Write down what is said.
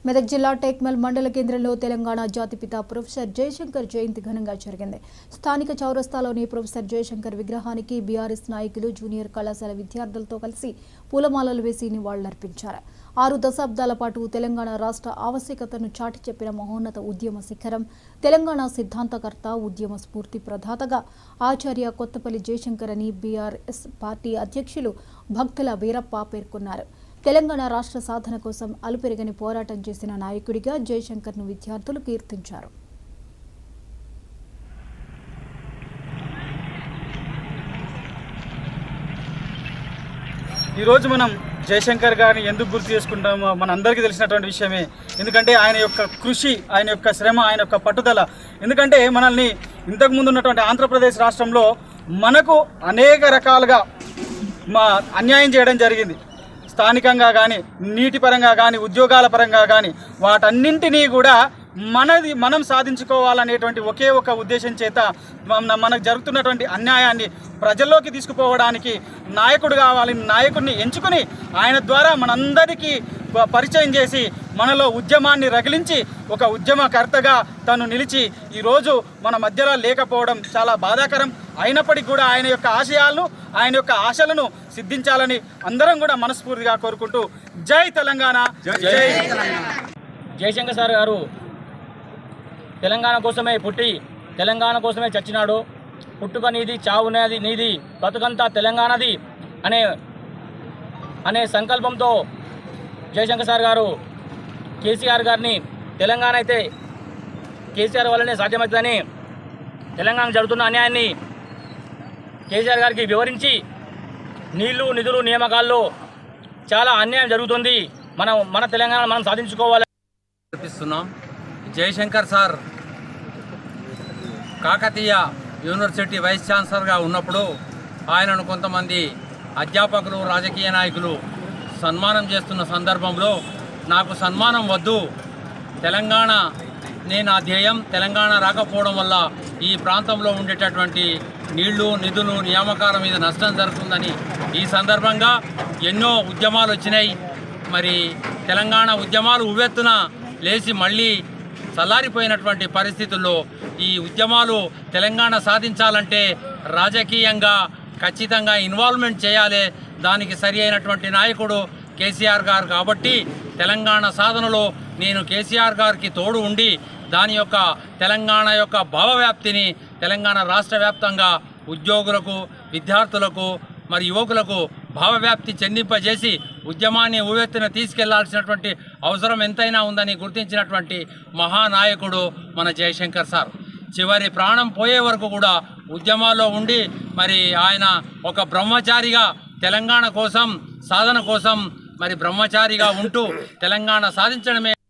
మెదక్ జిల్లా టేక్మల్ మండల కేంద్రంలో తెలంగాణ జాతిపిత ప్రొఫెసర్ జయశంకర్ జయంతి ఘనంగా జరిగింది. స్థానిక చౌరస్తాలోని ప్రొఫెసర్ జయశంకర్ విగ్రహానికి బీఆర్ఎస్ నాయకులు జూనియర్ కళాశాల విద్యార్థులతో కలిసి పూలమాలలు వేసి నివాళులర్పించారు. 6 దశాబ్దాల పాటు తెలంగాణ రాష్ట్ర ఆవశ్యకతను చాటి చెప్పిన మహోన్నత ఉద్యమ శిఖరం, తెలంగాణ సిద్ధాంతకర్త, ఉద్యమ స్ఫూర్తి ప్రదాతగా ఆచార్య కొత్తపల్లి జయశంకర్ అని బీఆర్ఎస్ పార్టీ అధ్యక్షులు భక్తుల వీరప్ప పేర్కొన్నారు. తెలంగాణ రాష్ట్ర సాధన కోసం అలుపెరగని పోరాటం చేసిన నాయకుడిగా జయశంకర్ను విద్యార్థులు కీర్తించారు. ఈరోజు మనం జయశంకర్ గారిని ఎందుకు గుర్తు చేసుకుంటామో మనందరికీ తెలిసినటువంటి విషయమే. ఎందుకంటే ఆయన యొక్క కృషి, ఆయన యొక్క శ్రమ, ఆయన యొక్క పట్టుదల. ఎందుకంటే మనల్ని ఇంతకుముందు ఉన్నటువంటి ఆంధ్రప్రదేశ్ రాష్ట్రంలో మనకు అనేక రకాలుగా అన్యాయం చేయడం జరిగింది. స్థానికంగా కానీ, నీటి పరంగా కానీ, ఉద్యోగాల పరంగా కానీ, వాటన్నింటినీ కూడా మనం సాధించుకోవాలనేటువంటి ఒకే ఒక ఉద్దేశం చేత మనకు జరుగుతున్నటువంటి అన్యాయాన్ని ప్రజల్లోకి తీసుకుపోవడానికి నాయకుడు కావాలి. నాయకుడిని ఎంచుకుని ఆయన ద్వారా మనందరికీ పరిచయం చేసి మనలో ఉద్యమాన్ని రగిలించి ఒక ఉద్యమకర్తగా తను నిలిచి ఈరోజు మన మధ్యలో లేకపోవడం చాలా బాధాకరం. అయినప్పటికీ కూడా ఆయన యొక్క ఆశయాలను, ఆయన యొక్క ఆశలను సిద్ధించాలని అందరం కూడా మనస్ఫూర్తిగా కోరుకుంటూ జై తెలంగాణ, జై జయశంకర్ సార్ గారు తెలంగాణ కోసమే పుట్టి తెలంగాణ కోసమే చచ్చినాడు. పుట్టుక నీది, చావు నీది, బతుకంతా తెలంగాణది అనే సంకల్పంతో జయశంకర్ సార్ గారు కేసీఆర్ గారిని తెలంగాణ అయితే కేసీఆర్ వల్లనే సాధ్యమవుతుందని, తెలంగాణ జరుగుతున్న అన్యాయాన్ని కేసీఆర్ గారికి వివరించి నీళ్లు, నిధులు, నియామకాల్లో చాలా అన్యాయం జరుగుతుంది, మన తెలంగాణ మనం సాధించుకోవాలి అనిపిస్తున్నాం. Jayashankar sir Kakatiya university vice ఛాన్సలర్గా ఉన్నప్పుడు ఆయనను కొంతమంది అధ్యాపకులు, రాజకీయ నాయకులు సన్మానం చేస్తున్న సందర్భంలో నాకు సన్మానం వద్దు, తెలంగాణ నా ధ్యేయం, తెలంగాణ రాకపోవడం వల్ల ఈ ప్రాంతంలో ఉండేటటువంటి నీళ్లు, నిధులు, నియామకాల మీద నష్టం జరుగుతుందని ఈ సందర్భంగా ఎన్నో ఉద్యమాలు వచ్చినాయి. మరి తెలంగాణ ఉద్యమాలు ఉవ్వెత్తున లేచి మళ్ళీ చల్లారిపోయినటువంటి పరిస్థితుల్లో ఈ ఉద్యమాలు తెలంగాణ సాధించాలంటే రాజకీయంగా ఖచ్చితంగా ఇన్వాల్వ్మెంట్ చేయాలి. దానికి సరి అయినటువంటి నాయకుడు కేసీఆర్ గారు కాబట్టి తెలంగాణ సాధనలో నేను కేసీఆర్ గారికి తోడు ఉండి దాని యొక్క తెలంగాణ యొక్క భావవ్యాప్తిని తెలంగాణ రాష్ట్ర వ్యాప్తంగా ఉద్యోగులకు, విద్యార్థులకు, మరి యువకులకు భావవ్యాప్తి చెందింపజేసి ఉద్యమాన్ని ఉవ్వెత్తున తీసుకెళ్లాల్సినటువంటి అవసరం ఎంతైనా ఉందని గుర్తించినటువంటి మహానాయకుడు మన జయశంకర్ సార్. చివరి ప్రాణం పోయే వరకు కూడా ఉద్యమాల్లో ఉండి మరి ఆయన ఒక బ్రహ్మచారిగా తెలంగాణ కోసం, సాధన కోసం మరి బ్రహ్మచారిగా ఉంటూ తెలంగాణ సాధించడమే